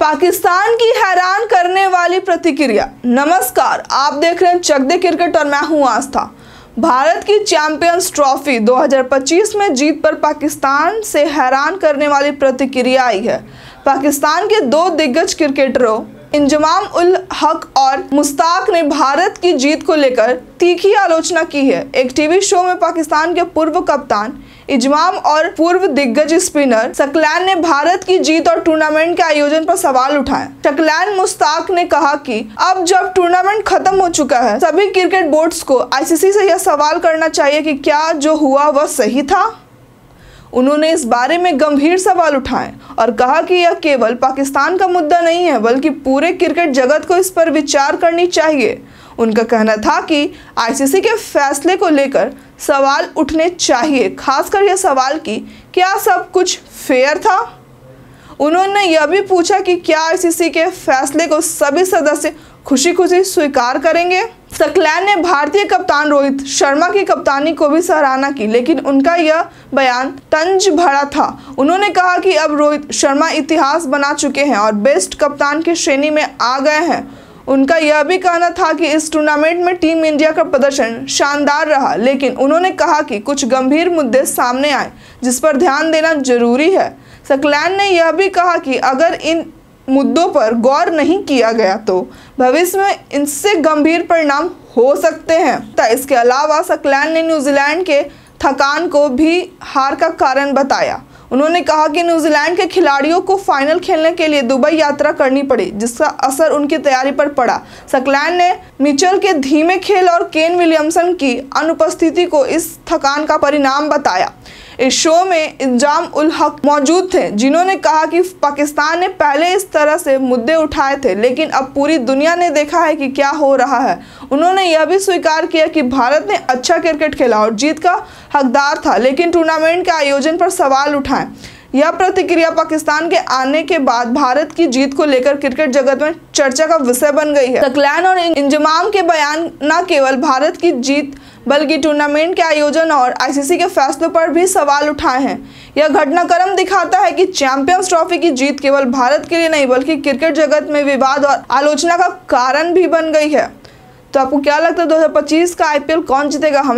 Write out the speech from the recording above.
पाकिस्तान की हैरान करने वाली प्रतिक्रिया। नमस्कार, आप देख रहे हैं चक दे क्रिकेट और मैं हूं आस्था। भारत की चैंपियंस ट्रॉफी 2025 में जीत पर पाकिस्तान से हैरान करने वाली प्रतिक्रिया आई है। पाकिस्तान के दो दिग्गज क्रिकेटरों इंजमाम उल हक और मुश्ताक ने भारत की जीत को लेकर तीखी आलोचना की है। एक टीवी शो में पाकिस्तान के पूर्व कप्तान इंजमाम और पूर्व दिग्गज स्पिनर शकलैन ने भारत की जीत और टूर्नामेंट के आयोजन पर सवाल उठाए। शकलैन मुश्ताक ने कहा कि अब जब टूर्नामेंट खत्म हो चुका है, सभी क्रिकेट बोर्ड्स को आईसीसी से यह सवाल करना चाहिए कि क्या जो हुआ वह सही था। उन्होंने इस बारे में गंभीर सवाल उठाए और कहा कि यह केवल पाकिस्तान का मुद्दा नहीं है, बल्कि पूरे क्रिकेट जगत को इस पर विचार करनी चाहिए। उनका कहना था कि आईसीसी के फैसले को लेकर सवाल उठने चाहिए, खासकर यह सवाल कि क्या सब कुछ फेयर था। उन्होंने यह भी पूछा कि क्या आईसीसी के फैसले को सभी सदस्य खुशी खुशी स्वीकार करेंगे। शकलैन ने भारतीय कप्तान रोहित शर्मा की कप्तानी को भी सराहना की, लेकिन उनका यह बयान तंज भरा था। उन्होंने कहा कि अब रोहित शर्मा इतिहास बना चुके हैं और बेस्ट कप्तान की श्रेणी में आ गए हैं। उनका यह भी कहना था कि इस टूर्नामेंट में टीम इंडिया का प्रदर्शन शानदार रहा, लेकिन उन्होंने कहा कि कुछ गंभीर मुद्दे सामने आए जिस पर ध्यान देना जरूरी है। शकलैन ने यह भी कहा कि अगर इन मुद्दों पर गौर नहीं किया गया तो भविष्य में इनसे गंभीर परिणाम हो सकते हैं। इसके अलावा शकलैन ने न्यूजीलैंड के थकान को भी हार का कारण बताया। उन्होंने कहा कि न्यूजीलैंड के खिलाड़ियों को फाइनल खेलने के लिए दुबई यात्रा करनी पड़ी, जिसका असर उनकी तैयारी पर पड़ा। शकलैन ने मिचेल के धीमे खेल और केन विलियमसन की अनुपस्थिति को इस थकान का परिणाम बताया। इस शो में इंजमाम उल हक मौजूद थे, जिन्होंने कहा कि पाकिस्तान ने पहले इस तरह से मुद्दे उठाए थे, लेकिन अब पूरी दुनिया ने देखा है कि क्या हो रहा है। उन्होंने यह भी स्वीकार किया कि भारत ने अच्छा क्रिकेट खेला और जीत का हकदार था, लेकिन टूर्नामेंट के आयोजन पर सवाल उठाए। यह प्रतिक्रिया पाकिस्तान के आने के बाद भारत की जीत को लेकर क्रिकेट जगत में चर्चा का विषय बन गई है। शकलैन और इंजमाम के बयान न केवल भारत की जीत बल्कि टूर्नामेंट के आयोजन और आईसीसी के फैसलों पर भी सवाल उठाए हैं। यह घटनाक्रम दिखाता है कि चैंपियंस ट्रॉफी की जीत केवल भारत के लिए नहीं, बल्कि क्रिकेट जगत में विवाद और आलोचना का कारण भी बन गई है। तो आपको क्या लगता है 2025 का आईपीएल कौन जीतेगा?